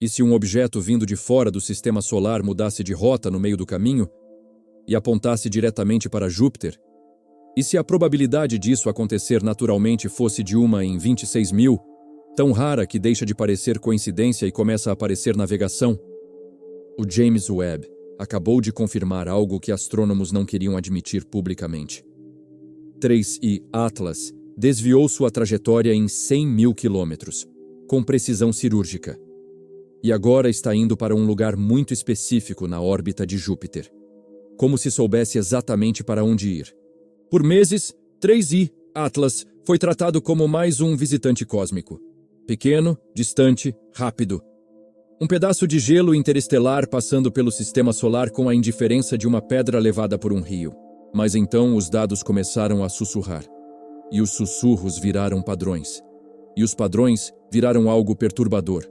E se um objeto vindo de fora do sistema solar mudasse de rota no meio do caminho e apontasse diretamente para Júpiter? E se a probabilidade disso acontecer naturalmente fosse de 1 em 26.000, tão rara que deixa de parecer coincidência e começa a parecer navegação? O James Webb acabou de confirmar algo que astrônomos não queriam admitir publicamente. 3I Atlas desviou sua trajetória em 100.000 quilômetros, com precisão cirúrgica. E agora está indo para um lugar muito específico na órbita de Júpiter, como se soubesse exatamente para onde ir. Por meses, 3I Atlas foi tratado como mais um visitante cósmico. Pequeno, distante, rápido. Um pedaço de gelo interestelar passando pelo sistema solar com a indiferença de uma pedra levada por um rio. Mas então os dados começaram a sussurrar. E os sussurros viraram padrões. E os padrões viraram algo perturbador.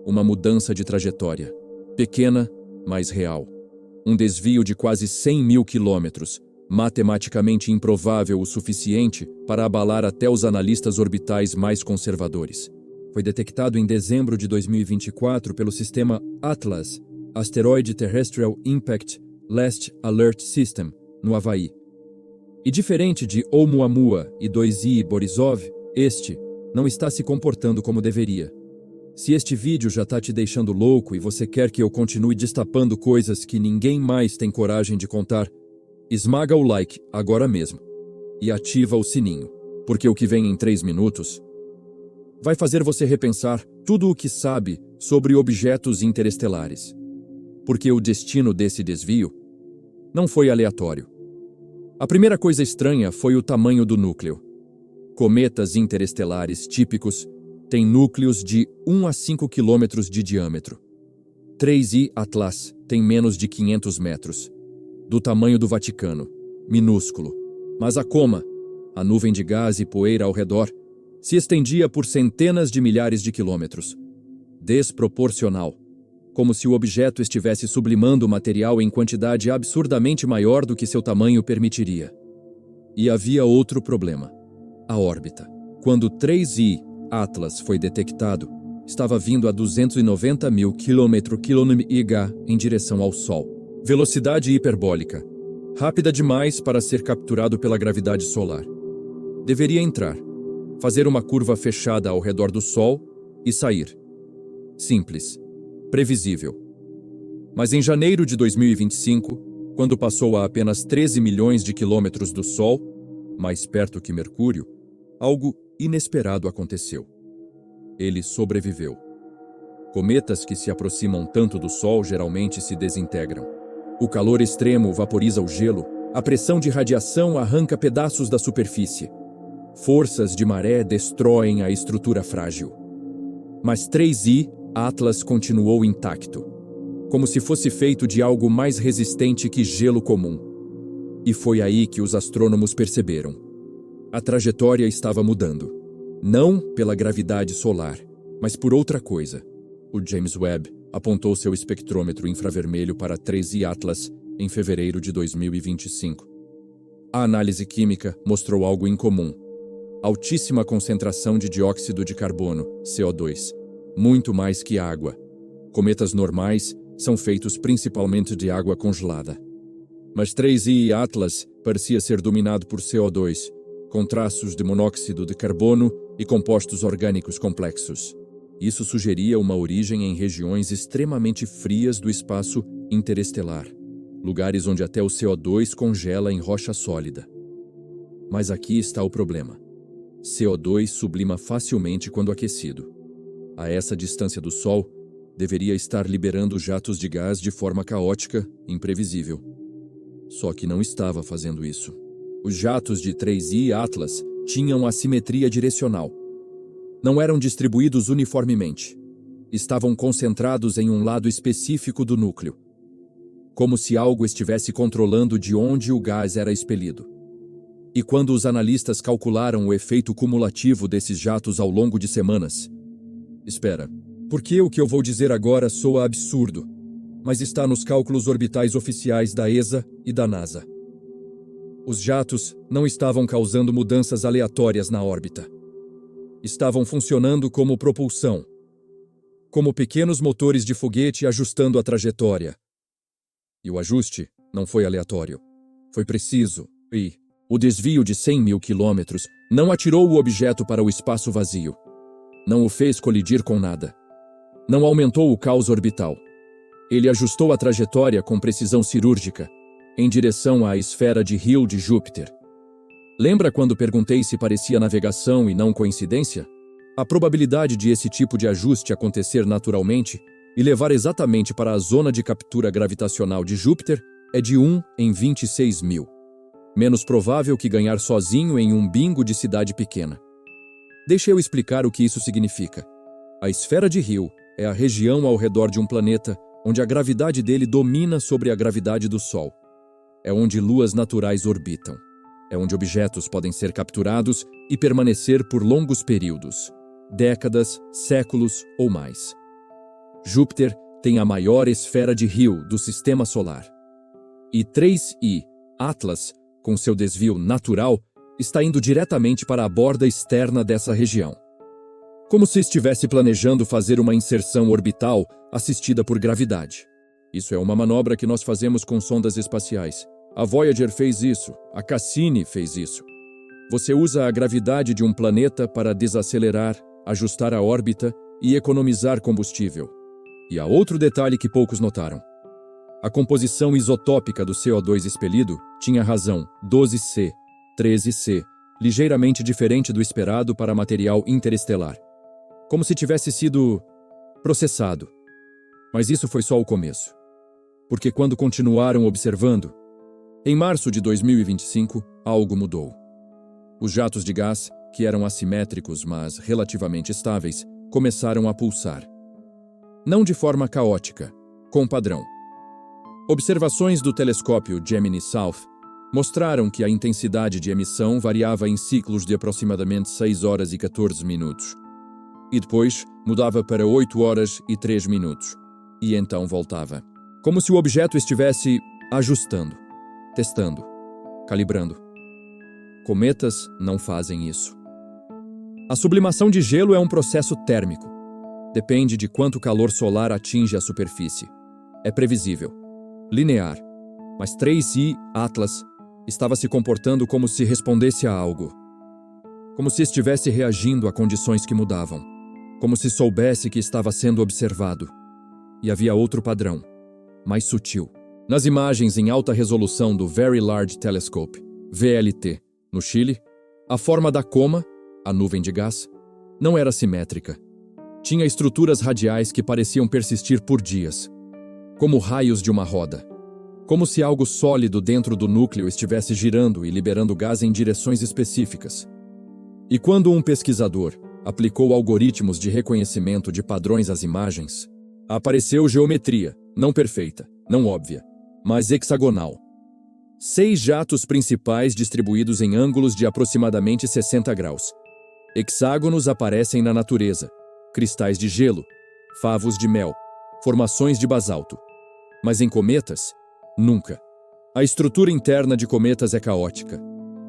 Uma mudança de trajetória. Pequena, mas real. Um desvio de quase 100.000 quilômetros, matematicamente improvável o suficiente para abalar até os analistas orbitais mais conservadores. Foi detectado em dezembro de 2024 pelo sistema ATLAS, Asteroid Terrestrial Impact Last Alert System, no Havaí. E diferente de Oumuamua e 2I Borisov, este não está se comportando como deveria. Se este vídeo já está te deixando louco e você quer que eu continue destapando coisas que ninguém mais tem coragem de contar, esmaga o like agora mesmo e ativa o sininho, porque o que vem em 3 minutos vai fazer você repensar tudo o que sabe sobre objetos interestelares. Porque o destino desse desvio não foi aleatório. A primeira coisa estranha foi o tamanho do núcleo. Cometas interestelares típicos têm núcleos de 1 a 5 quilômetros de diâmetro. 3I Atlas tem menos de 500 metros. Do tamanho do Vaticano. Minúsculo. Mas a coma, a nuvem de gás e poeira ao redor, se estendia por centenas de milhares de quilômetros. Desproporcional. Como se o objeto estivesse sublimando o material em quantidade absurdamente maior do que seu tamanho permitiria. E havia outro problema. A órbita. Quando 3I Atlas foi detectado, estava vindo a 290.000 km/h em direção ao Sol. Velocidade hiperbólica. Rápida demais para ser capturado pela gravidade solar. Deveria entrar, fazer uma curva fechada ao redor do Sol e sair. Simples. Previsível. Mas em janeiro de 2025, quando passou a apenas 13 milhões de quilômetros do Sol, mais perto que Mercúrio, algo inesperado aconteceu. Ele sobreviveu. Cometas que se aproximam tanto do Sol geralmente se desintegram. O calor extremo vaporiza o gelo, a pressão de radiação arranca pedaços da superfície. Forças de maré destroem a estrutura frágil. Mas 3I Atlas continuou intacto, como se fosse feito de algo mais resistente que gelo comum. E foi aí que os astrônomos perceberam. A trajetória estava mudando. Não pela gravidade solar, mas por outra coisa. O James Webb apontou seu espectrômetro infravermelho para 3I Atlas em fevereiro de 2025. A análise química mostrou algo incomum. Altíssima concentração de dióxido de carbono, CO2. Muito mais que água. Cometas normais são feitos principalmente de água congelada. Mas 3I Atlas parecia ser dominado por CO2, com traços de monóxido de carbono e compostos orgânicos complexos. Isso sugeria uma origem em regiões extremamente frias do espaço interestelar, lugares onde até o CO2 congela em rocha sólida. Mas aqui está o problema. CO2 sublima facilmente quando aquecido. A essa distância do Sol, deveria estar liberando jatos de gás de forma caótica e imprevisível. Só que não estava fazendo isso. Os jatos de 3I Atlas tinham assimetria direcional. Não eram distribuídos uniformemente. Estavam concentrados em um lado específico do núcleo, como se algo estivesse controlando de onde o gás era expelido. E quando os analistas calcularam o efeito cumulativo desses jatos ao longo de semanas... Espera, porque o que eu vou dizer agora soa absurdo, mas está nos cálculos orbitais oficiais da ESA e da NASA. Os jatos não estavam causando mudanças aleatórias na órbita. Estavam funcionando como propulsão. como pequenos motores de foguete ajustando a trajetória. E o ajuste não foi aleatório. Foi preciso, e o desvio de 100 mil quilômetros não atirou o objeto para o espaço vazio. Não o fez colidir com nada. Não aumentou o caos orbital. Ele ajustou a trajetória com precisão cirúrgica, em direção à esfera de Hill de Júpiter. Lembra quando perguntei se parecia navegação e não coincidência? A probabilidade de esse tipo de ajuste acontecer naturalmente e levar exatamente para a zona de captura gravitacional de Júpiter é de 1 em 26 mil. Menos provável que ganhar sozinho em um bingo de cidade pequena. Deixa eu explicar o que isso significa. A esfera de Hill é a região ao redor de um planeta onde a gravidade dele domina sobre a gravidade do Sol. É onde luas naturais orbitam. É onde objetos podem ser capturados e permanecer por longos períodos, décadas, séculos ou mais. Júpiter tem a maior esfera de Hill do Sistema Solar. E 3I, Atlas, com seu desvio natural, está indo diretamente para a borda externa dessa região. Como se estivesse planejando fazer uma inserção orbital assistida por gravidade. Isso é uma manobra que nós fazemos com sondas espaciais. A Voyager fez isso, a Cassini fez isso. Você usa a gravidade de um planeta para desacelerar, ajustar a órbita e economizar combustível. E há outro detalhe que poucos notaram. A composição isotópica do CO2 expelido tinha razão, 12C, 13C, ligeiramente diferente do esperado para material interestelar. Como se tivesse sido processado. Mas isso foi só o começo. Porque quando continuaram observando, em março de 2025, algo mudou. Os jatos de gás, que eram assimétricos, mas relativamente estáveis, começaram a pulsar. Não de forma caótica, com padrão. Observações do telescópio Gemini South mostraram que a intensidade de emissão variava em ciclos de aproximadamente 6 horas e 14 minutos. E depois mudava para 8 horas e 3 minutos. E então voltava. Como se o objeto estivesse ajustando, testando, calibrando. Cometas não fazem isso. A sublimação de gelo é um processo térmico. Depende de quanto calor solar atinge a superfície. É previsível, linear, mas 3I Atlas estava se comportando como se respondesse a algo. Como se estivesse reagindo a condições que mudavam. Como se soubesse que estava sendo observado. E havia outro padrão, mais sutil. Nas imagens em alta resolução do Very Large Telescope, VLT, no Chile, a forma da coma, a nuvem de gás, não era simétrica. Tinha estruturas radiais que pareciam persistir por dias, como raios de uma roda. Como se algo sólido dentro do núcleo estivesse girando e liberando gás em direções específicas. E quando um pesquisador aplicou algoritmos de reconhecimento de padrões às imagens, apareceu geometria, não perfeita, não óbvia, mas hexagonal. 6 jatos principais distribuídos em ângulos de aproximadamente 60 graus. Hexágonos aparecem na natureza, cristais de gelo, favos de mel, formações de basalto. Mas em cometas, nunca. A estrutura interna de cometas é caótica.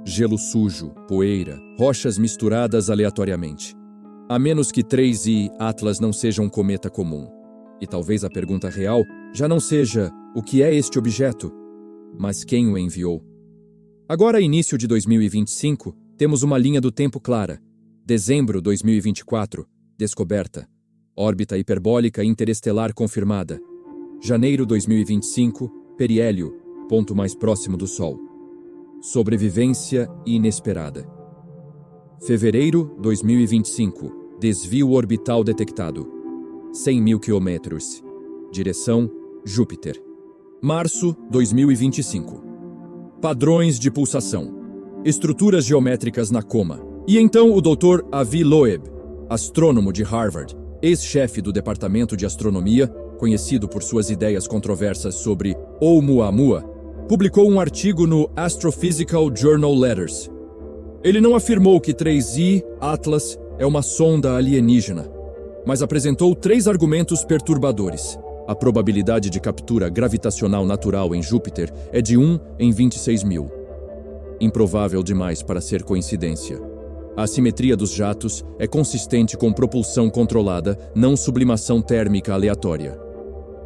Gelo sujo, poeira, rochas misturadas aleatoriamente. A menos que 3I Atlas não seja um cometa comum. E talvez a pergunta real já não seja o que é este objeto, mas quem o enviou. Agora, início de 2025, temos uma linha do tempo clara. Dezembro 2024, descoberta. Órbita hiperbólica interestelar confirmada. Janeiro 2025, periélio, ponto mais próximo do Sol. Sobrevivência inesperada. Fevereiro 2025, desvio orbital detectado. 100 mil quilômetros. Direção, Júpiter. Março 2025. Padrões de pulsação. Estruturas geométricas na coma. E então o Dr. Avi Loeb, astrônomo de Harvard, ex-chefe do Departamento de Astronomia, conhecido por suas ideias controversas sobre Oumuamua, publicou um artigo no Astrophysical Journal Letters. Ele não afirmou que 3I Atlas é uma sonda alienígena, mas apresentou 3 argumentos perturbadores. A probabilidade de captura gravitacional natural em Júpiter é de 1 em 26 mil. Improvável demais para ser coincidência. A assimetria dos jatos é consistente com propulsão controlada, não sublimação térmica aleatória.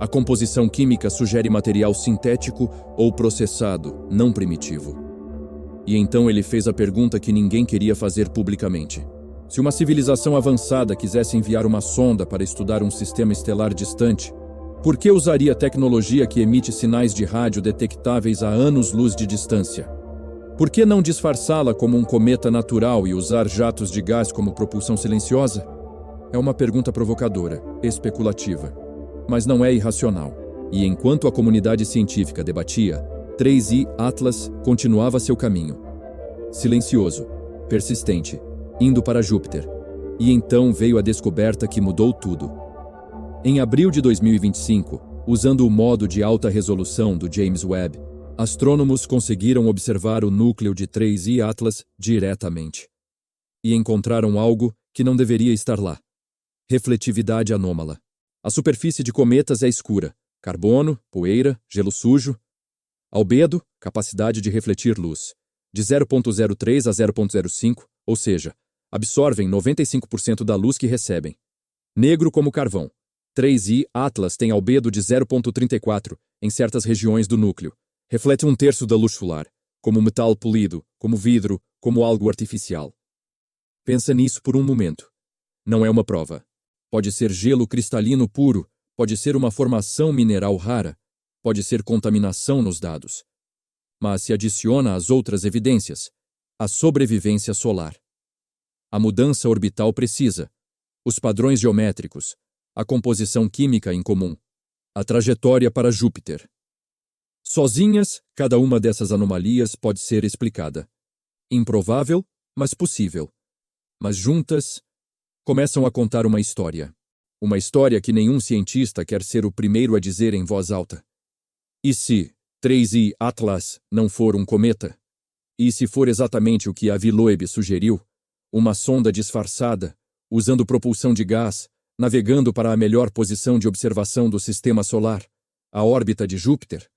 A composição química sugere material sintético ou processado, não primitivo. E então ele fez a pergunta que ninguém queria fazer publicamente. Se uma civilização avançada quisesse enviar uma sonda para estudar um sistema estelar distante, por que usaria tecnologia que emite sinais de rádio detectáveis a anos-luz de distância? Por que não disfarçá-la como um cometa natural e usar jatos de gás como propulsão silenciosa? É uma pergunta provocadora, especulativa, mas não é irracional. E enquanto a comunidade científica debatia, 3I Atlas continuava seu caminho. Silencioso, persistente, indo para Júpiter. E então veio a descoberta que mudou tudo. Em abril de 2025, usando o modo de alta resolução do James Webb, astrônomos conseguiram observar o núcleo de 3I Atlas diretamente. E encontraram algo que não deveria estar lá. Refletividade anômala. A superfície de cometas é escura. Carbono, poeira, gelo sujo. Albedo, capacidade de refletir luz. De 0,03 a 0,05, ou seja, absorvem 95% da luz que recebem. Negro como carvão. 3I Atlas tem albedo de 0,34 em certas regiões do núcleo. Reflete 1/3 da luz solar, como metal polido, como vidro, como algo artificial. Pensa nisso por um momento. Não é uma prova. Pode ser gelo cristalino puro, pode ser uma formação mineral rara, pode ser contaminação nos dados. Mas se adiciona às outras evidências, a sobrevivência solar. A mudança orbital precisa, os padrões geométricos, a composição química em comum, a trajetória para Júpiter. Sozinhas, cada uma dessas anomalias pode ser explicada. Improvável, mas possível. Mas juntas, começam a contar uma história. Uma história que nenhum cientista quer ser o primeiro a dizer em voz alta. E se 3I Atlas não for um cometa? E se for exatamente o que Avi Loeb sugeriu? Uma sonda disfarçada, usando propulsão de gás, navegando para a melhor posição de observação do sistema solar, a órbita de Júpiter?